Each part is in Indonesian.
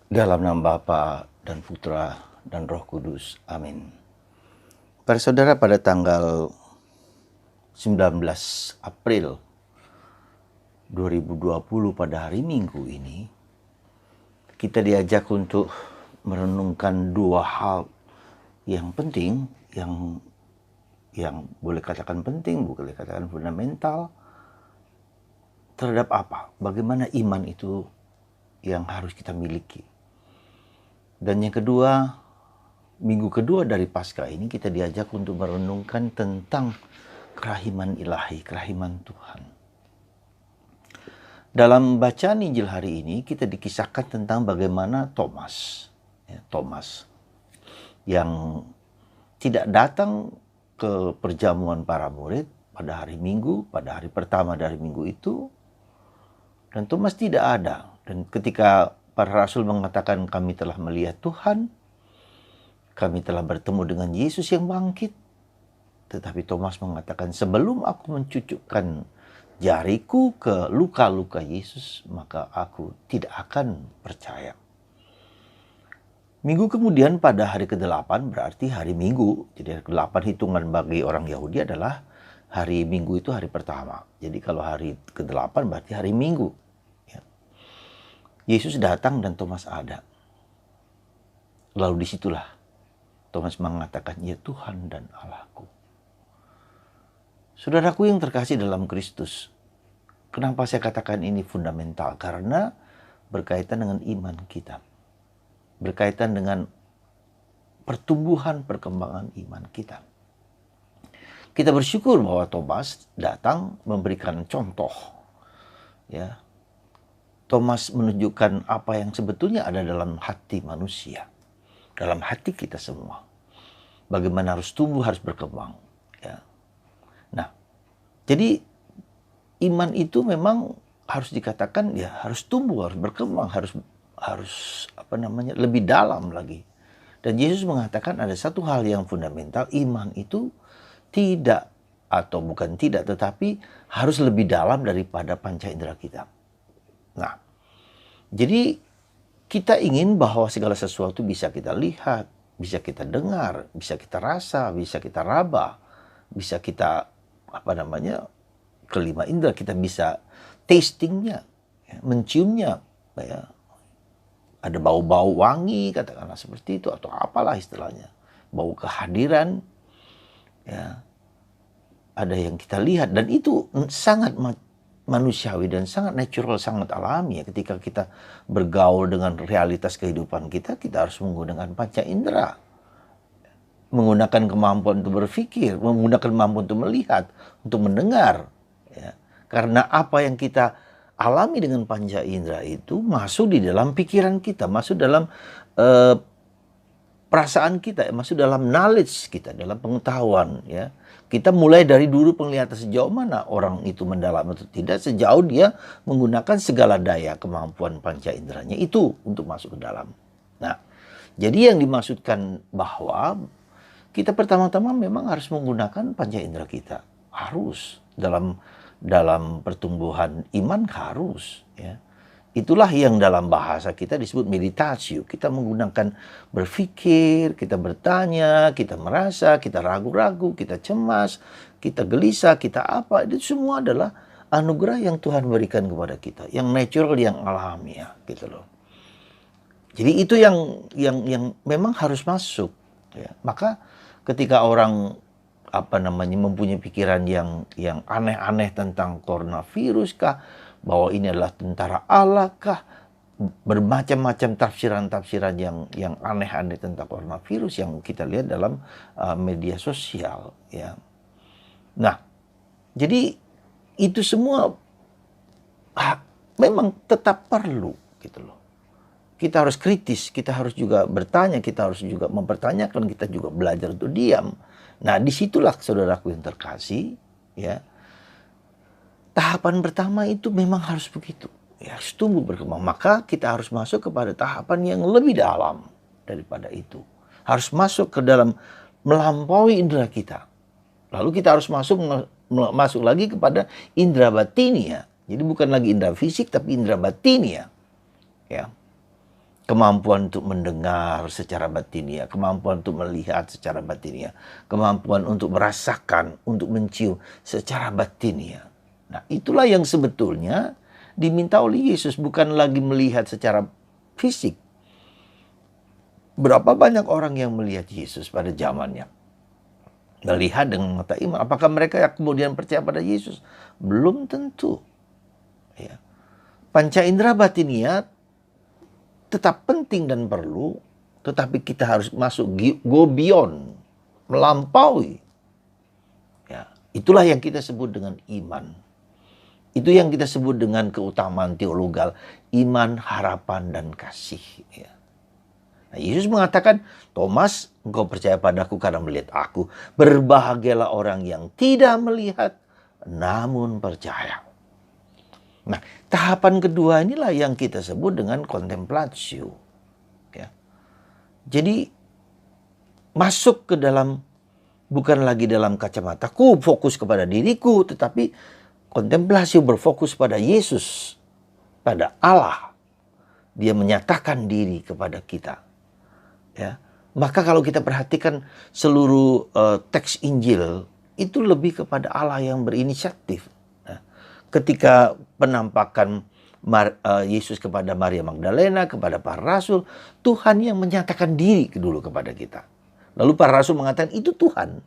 Dalam nama Bapa dan Putra dan Roh Kudus. Amin. Para saudara, pada tanggal 19 April 2020 pada hari Minggu ini, kita diajak untuk merenungkan dua hal yang penting, yang boleh katakan penting, boleh katakan fundamental, terhadap apa? Bagaimana iman itu yang harus kita miliki. Dan yang kedua, minggu kedua dari Paskah ini kita diajak untuk merenungkan tentang kerahiman ilahi, kerahiman Tuhan. Dalam bacaan Injil hari ini kita dikisahkan tentang bagaimana Thomas yang tidak datang ke perjamuan para murid pada hari Minggu, pada hari pertama dari minggu itu, dan Thomas tidak ada. Dan ketika para rasul mengatakan kami telah melihat Tuhan, kami telah bertemu dengan Yesus yang bangkit, tetapi Thomas mengatakan, sebelum aku mencucukkan jariku ke luka-luka Yesus, maka aku tidak akan percaya. Minggu kemudian pada hari ke-8, berarti hari Minggu. Jadi hari ke-8 hitungan bagi orang Yahudi adalah hari Minggu itu hari pertama. Jadi kalau hari ke-8 berarti hari Minggu. Yesus datang dan Thomas ada. Lalu disitulah Thomas mengatakan, ya Tuhan dan Allahku. Saudaraku yang terkasih dalam Kristus, kenapa saya katakan ini fundamental? Karena berkaitan dengan iman kita. Berkaitan dengan pertumbuhan perkembangan iman kita. Kita bersyukur bahwa Thomas datang memberikan contoh. Ya, Thomas menunjukkan apa yang sebetulnya ada dalam hati manusia, dalam hati kita semua. Bagaimana harus tumbuh, harus berkembang. Ya. Nah, jadi iman itu memang harus dikatakan ya harus tumbuh, harus berkembang, harus lebih dalam lagi. Dan Yesus mengatakan ada satu hal yang fundamental, iman itu tidak atau bukan tidak, tetapi harus lebih dalam daripada panca indera kita. Nah, jadi kita ingin bahwa segala sesuatu bisa kita lihat, bisa kita dengar, bisa kita rasa, bisa kita raba, bisa kita kelima indera kita bisa tastingnya, ya, menciumnya, ya. Ada bau-bau wangi, katakanlah seperti itu, atau apalah istilahnya, bau kehadiran, ya. Ada yang kita lihat, dan itu sangat manusiawi dan sangat natural, sangat alami ya. Ketika kita bergaul dengan realitas kehidupan kita, kita harus menggunakan panca indera, menggunakan kemampuan untuk berpikir, menggunakan kemampuan untuk melihat, untuk mendengar. Ya. Karena apa yang kita alami dengan panca indera itu masuk di dalam pikiran kita, masuk dalam perasaan kita, masuk dalam knowledge kita, dalam pengetahuan. Ya. Kita mulai dari dulu penglihatan sejauh mana orang itu mendalam atau tidak, sejauh dia menggunakan segala daya kemampuan panca inderanya itu untuk masuk ke dalam. Nah, jadi yang dimaksudkan bahwa kita pertama-tama memang harus menggunakan panca indera kita. Harus. Dalam pertumbuhan iman harus. Ya. Itulah yang dalam bahasa kita disebut meditasi. Kita menggunakan berpikir, kita bertanya, kita merasa, kita ragu-ragu, kita cemas, kita gelisah, kita apa. Itu semua adalah anugerah yang Tuhan berikan kepada kita. Yang natural, yang alami ya, gitu loh. Jadi itu yang memang harus masuk. Ya. Maka ketika orang mempunyai pikiran yang aneh-aneh tentang coronavirus kah, bahwa ini adalah tentara Allah kah, bermacam-macam tafsiran-tafsiran yang aneh-aneh tentang coronavirus yang kita lihat dalam media sosial ya. Nah, jadi itu semua memang tetap perlu gitu loh. Kita harus kritis, kita harus juga bertanya, kita harus juga mempertanyakan, kita juga belajar untuk diam. Nah, disitulah saudaraku yang terkasih, ya. Tahapan pertama itu memang harus begitu, ya, harus tumbuh berkembang. Maka kita harus masuk kepada tahapan yang lebih dalam daripada itu. Harus masuk ke dalam melampaui indera kita. Lalu kita harus masuk lagi kepada indera batinia. Jadi bukan lagi indera fisik tapi indera batinia. Ya. kemampuan untuk mendengar secara batinia, kemampuan untuk melihat secara batinia, kemampuan untuk merasakan, untuk mencium secara batinia. Nah, itulah yang sebetulnya diminta oleh Yesus, bukan lagi melihat secara fisik. Berapa banyak orang yang melihat Yesus pada zamannya? Melihat dengan mata iman. Apakah mereka yang kemudian percaya pada Yesus? Belum tentu. Ya. Panca indera batinia tetap penting dan perlu, tetapi kita harus masuk, go beyond, melampaui. Ya, itulah yang kita sebut dengan iman. Itu yang kita sebut dengan keutamaan teologal, iman, harapan, dan kasih. Ya. Nah, Yesus mengatakan, Thomas, engkau percaya padaku karena melihat aku. Berbahagialah orang yang tidak melihat, namun percaya. Nah, tahapan kedua inilah yang kita sebut dengan kontemplatio. Ya. Jadi, masuk ke dalam, bukan lagi dalam kacamataku, fokus kepada diriku, tetapi kontemplasi berfokus pada Yesus, pada Allah. Dia menyatakan diri kepada kita. Ya. Maka kalau kita perhatikan seluruh teks Injil, itu lebih kepada Allah yang berinisiatif. Ketika penampakan Yesus kepada Maria Magdalena, kepada para rasul, Tuhan yang menyatakan diri dulu kepada kita. Lalu para rasul mengatakan, itu Tuhan.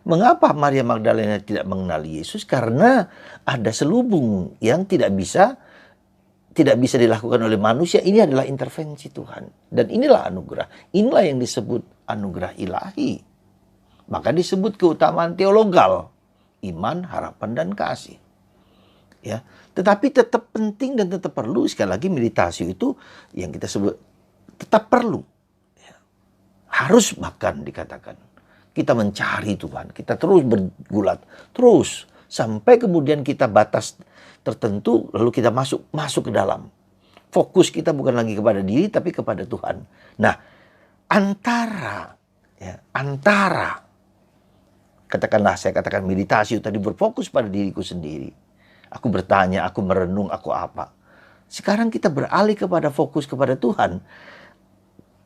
Mengapa Maria Magdalena tidak mengenal Yesus? Karena ada selubung yang tidak bisa dilakukan oleh manusia. Ini adalah intervensi Tuhan. Dan inilah anugerah. Inilah yang disebut anugerah ilahi. Maka disebut keutamaan teologal. Iman, harapan, dan kasih. Ya, tetapi tetap penting dan tetap perlu. Sekali lagi, meditasi itu yang kita sebut tetap perlu. Ya. Harus bahkan dikatakan. Kita mencari Tuhan. Kita terus bergulat. Terus. Sampai kemudian kita batas tertentu. Lalu kita masuk ke dalam. Fokus kita bukan lagi kepada diri. Tapi kepada Tuhan. Nah. Antara. Katakanlah, saya katakan meditasi tadi berfokus pada diriku sendiri. Aku bertanya, aku merenung, aku apa. Sekarang kita beralih kepada fokus kepada Tuhan.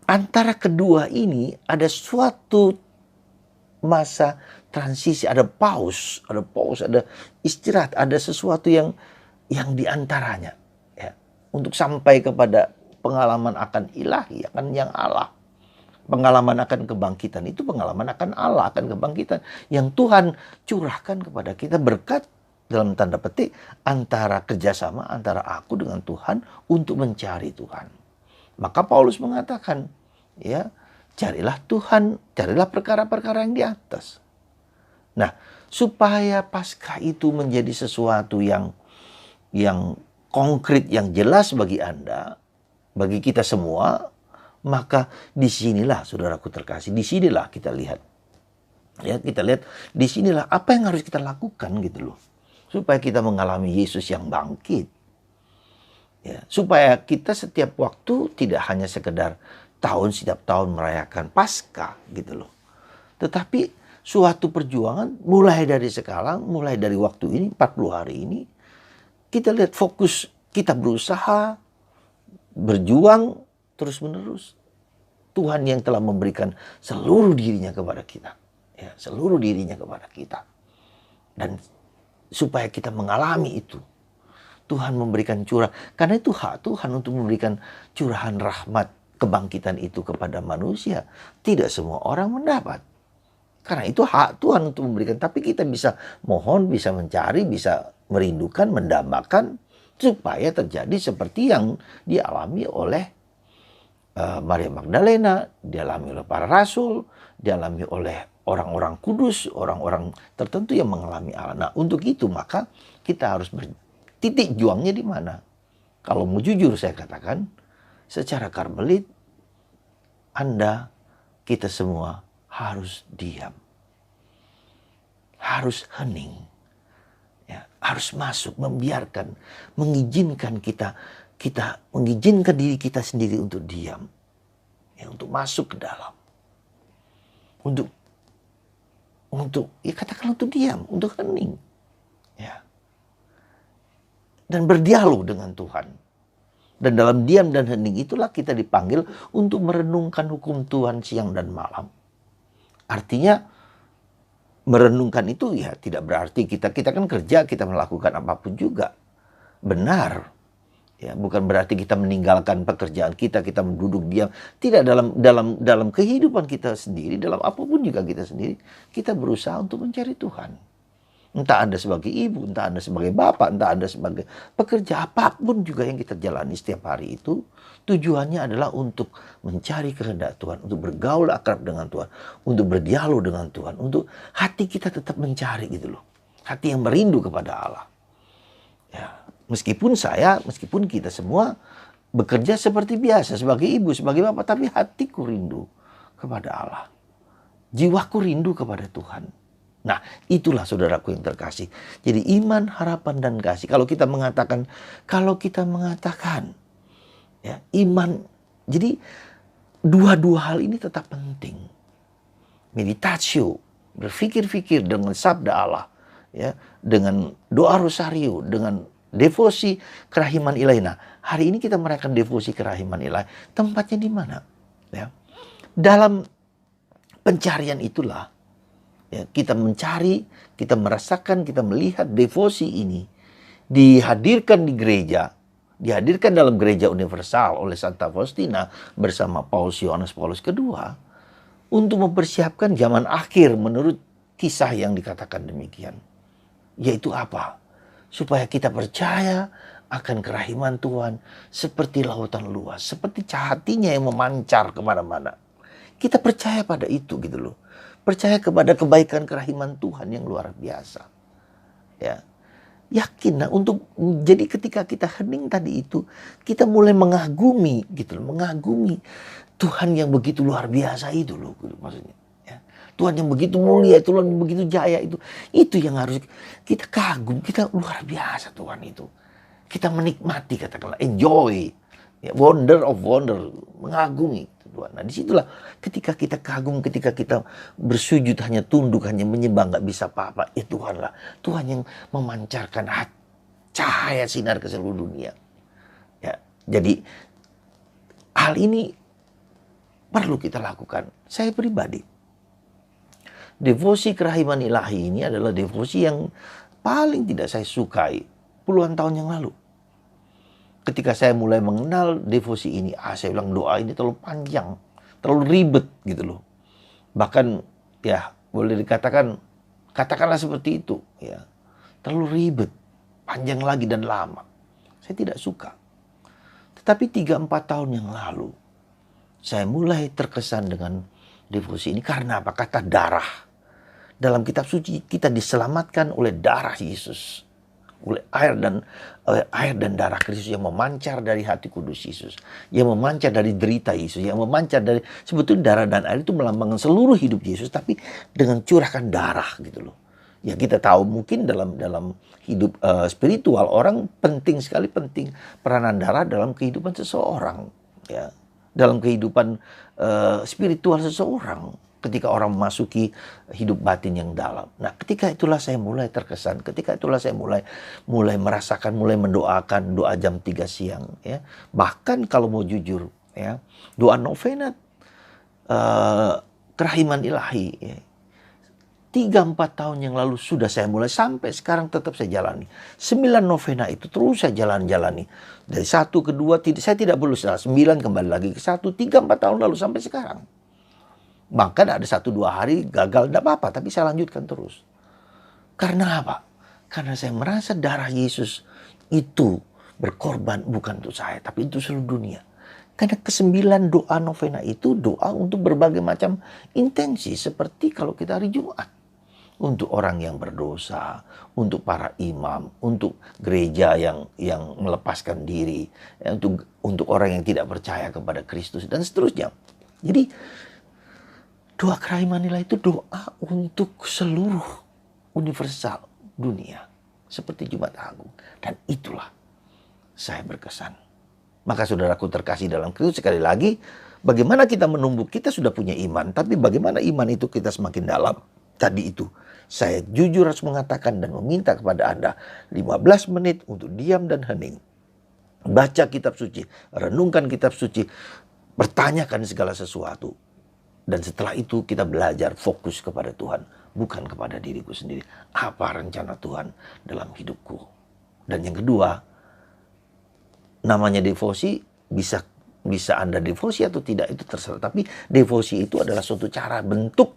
Antara kedua ini ada suatu masa transisi, ada pause, ada istirahat, ada sesuatu yang diantaranya. Ya, untuk sampai kepada pengalaman akan ilahi, akan yang Allah. Pengalaman akan kebangkitan itu pengalaman akan Allah, akan kebangkitan. Yang Tuhan curahkan kepada kita berkat, dalam tanda petik, antara kerjasama antara aku dengan Tuhan untuk mencari Tuhan. Maka Paulus mengatakan, ya, carilah Tuhan, carilah perkara-perkara yang di atas. Nah, supaya Paskah itu menjadi sesuatu yang konkret, yang jelas bagi Anda, bagi kita semua, maka disinilah, saudaraku terkasih, disinilah kita lihat. Ya, kita lihat disinilah apa yang harus kita lakukan gitu loh. Supaya kita mengalami Yesus yang bangkit. Ya, supaya kita setiap waktu tidak hanya sekedar setiap tahun merayakan Paskah gitu loh. Tetapi suatu perjuangan mulai dari sekarang, mulai dari waktu ini, 40 hari ini, kita lihat fokus, kita berusaha, berjuang terus menerus. Tuhan yang telah memberikan seluruh dirinya kepada kita. Ya, seluruh dirinya kepada kita. Dan supaya kita mengalami itu. Tuhan memberikan curah. Karena itu hak Tuhan untuk memberikan curahan rahmat kebangkitan itu kepada manusia. Tidak semua orang mendapat. Karena itu hak Tuhan untuk memberikan. Tapi kita bisa mohon, bisa mencari, bisa merindukan, mendambakan. Supaya terjadi seperti yang dialami oleh Maria Magdalena. Dialami oleh para rasul. Dialami oleh orang-orang kudus, orang-orang tertentu yang mengalami Allah. Nah, untuk itu maka kita harus titik juangnya di mana? Kalau mau jujur saya katakan, secara Karmelit, Anda, kita semua harus diam. Harus hening. Ya, harus masuk, membiarkan, mengizinkan mengizinkan diri kita sendiri untuk diam. Ya, untuk masuk ke dalam. Untuk ya katakanlah untuk diam, untuk hening. Ya. Dan berdialog dengan Tuhan. Dan dalam diam dan hening itulah kita dipanggil untuk merenungkan hukum Tuhan siang dan malam. Artinya merenungkan itu ya tidak berarti kita kan kerja, kita melakukan apapun juga. Benar. Ya, bukan berarti kita meninggalkan pekerjaan kita duduk diam. Tidak, dalam kehidupan kita sendiri, dalam apapun juga kita sendiri, kita berusaha untuk mencari Tuhan. Entah Anda sebagai ibu, entah Anda sebagai bapak, entah Anda sebagai pekerja, apapun juga yang kita jalani setiap hari itu, tujuannya adalah untuk mencari kehendak Tuhan, untuk bergaul akrab dengan Tuhan, untuk berdialog dengan Tuhan, untuk hati kita tetap mencari gitu loh. Hati yang merindu kepada Allah. Ya, meskipun kita semua bekerja seperti biasa, sebagai ibu, sebagai bapak, tapi hatiku rindu kepada Allah. Jiwaku rindu kepada Tuhan. Nah, itulah saudaraku yang terkasih. Jadi iman, harapan, dan kasih. Kalau kita mengatakan ya, iman. Jadi dua hal ini tetap penting. Meditatio, berpikir-pikir dengan sabda Allah, ya, dengan doa rosario, dengan devosi kerahiman ilahi. Nah, hari ini kita merayakan devosi kerahiman ilahi. Tempatnya di mana? Ya. Dalam pencarian itulah ya, kita mencari, kita merasakan, kita melihat devosi ini dihadirkan di gereja, dihadirkan dalam gereja universal oleh Santa Faustina bersama Paus Yohanes Paulus II untuk mempersiapkan zaman akhir menurut kisah yang dikatakan demikian. Yaitu apa? Supaya kita percaya akan kerahiman Tuhan seperti lautan luas, seperti cahatinya yang memancar kemana-mana. Kita percaya pada itu gitu loh. Percaya kepada kebaikan kerahiman Tuhan yang luar biasa. Ya. Yakin, nah, jadi ketika kita hening tadi itu, kita mulai mengagumi gitu loh, mengagumi Tuhan yang begitu luar biasa itu loh, maksudnya. Ya. Tuhan yang begitu mulia, Tuhan yang begitu jaya itu yang harus kita kagum, kita luar biasa Tuhan itu. Kita menikmati, katakanlah enjoy, ya, wonder of wonder, mengagumi Tuhan. Nah, disitulah ketika kita kagum, ketika kita bersujud, hanya tunduk, hanya menyembah, nggak bisa apa-apa. Ya Tuhan lah, Tuhan yang memancarkan cahaya sinar ke seluruh dunia. Ya, jadi hal ini perlu kita lakukan. Saya pribadi, devosi kerahiman ilahi ini adalah devosi yang paling tidak saya sukai puluhan tahun yang lalu. Ketika saya mulai mengenal devosi ini, saya bilang doa ini terlalu panjang, terlalu ribet gitu loh. Bahkan ya boleh dikatakan, katakanlah seperti itu ya. Terlalu ribet, panjang lagi dan lama. Saya tidak suka. Tetapi 3-4 tahun yang lalu, saya mulai terkesan dengan devosi ini. Karena apa? Kata darah. Dalam kitab suci kita diselamatkan oleh darah Yesus. Oleh air dan darah Kristus yang memancar dari hati kudus Yesus, yang memancar dari derita Yesus, yang memancar dari, sebetulnya darah dan air itu melambangkan seluruh hidup Yesus, tapi dengan curahkan darah gitu loh. Ya kita tahu mungkin dalam hidup spiritual orang penting peranan darah dalam kehidupan seseorang, ya, dalam kehidupan spiritual seseorang. Ketika orang memasuki hidup batin yang dalam. Nah, ketika itulah saya mulai terkesan. Ketika itulah saya mulai merasakan, mulai mendoakan doa jam 3 siang. Ya. Bahkan kalau mau jujur, ya, doa novena kerahiman ilahi. Ya. 3-4 tahun yang lalu sudah saya mulai, sampai sekarang tetap saya jalani. 9 novena itu terus saya jalani. Dari 1 ke 2, saya tidak boleh salah. 9 kembali lagi ke 1, 3-4 tahun lalu sampai sekarang. Bahkan ada 1-2 hari gagal, tidak apa-apa, tapi saya lanjutkan terus. Karena apa? Karena saya merasa darah Yesus itu berkorban bukan untuk saya, tapi untuk seluruh dunia. Karena ke-9 doa novena itu doa untuk berbagai macam intensi, seperti kalau kita hari Jumat. Untuk orang yang berdosa, untuk para imam, untuk gereja yang melepaskan diri, untuk orang yang tidak percaya kepada Kristus, dan seterusnya. Jadi doa kerahiman ilahi itu doa untuk seluruh universal dunia. Seperti Jumat Agung. Dan itulah saya berkesan. Maka saudaraku terkasih dalam Kristus, sekali lagi, bagaimana kita menumbuh, kita sudah punya iman. Tapi bagaimana iman itu kita semakin dalam. Tadi itu, saya jujur harus mengatakan dan meminta kepada Anda 15 menit untuk diam dan hening. baca kitab suci, renungkan kitab suci, pertanyakan segala sesuatu. Dan setelah itu kita belajar fokus kepada Tuhan, bukan kepada diriku sendiri. Apa rencana Tuhan dalam hidupku? Dan yang kedua, namanya devosi, bisa Anda devosi atau tidak itu terserah. Tapi devosi itu adalah suatu cara bentuk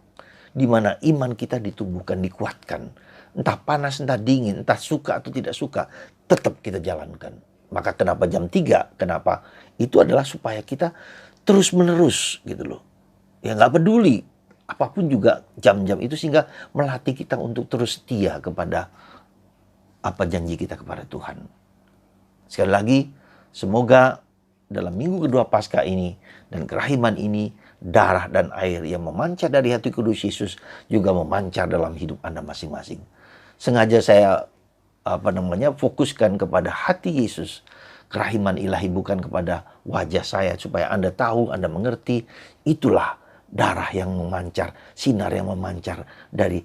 di mana iman kita ditumbuhkan, dikuatkan. Entah panas, entah dingin, entah suka atau tidak suka, tetap kita jalankan. Maka kenapa jam 3? Kenapa? Itu adalah supaya kita terus menerus gitu loh. Ya nggak peduli apapun juga jam-jam itu, sehingga melatih kita untuk terus setia kepada apa janji kita kepada Tuhan. Sekali lagi, semoga dalam minggu kedua Paskah ini dan kerahiman ini, darah dan air yang memancar dari hati kudus Yesus juga memancar dalam hidup Anda masing-masing. Sengaja saya fokuskan kepada hati Yesus, kerahiman ilahi, bukan kepada wajah saya, supaya Anda tahu, Anda mengerti, itulah darah yang memancar, sinar yang memancar dari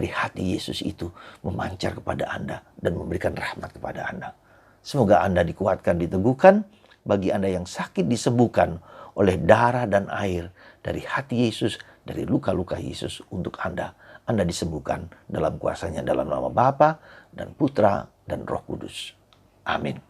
hati Yesus itu memancar kepada Anda dan memberikan rahmat kepada Anda. Semoga Anda dikuatkan, diteguhkan. Bagi Anda yang sakit, disembuhkan oleh darah dan air dari hati Yesus, dari luka-luka Yesus untuk Anda. Anda disembuhkan dalam kuasanya, dalam nama Bapa dan Putra dan Roh Kudus. Amin.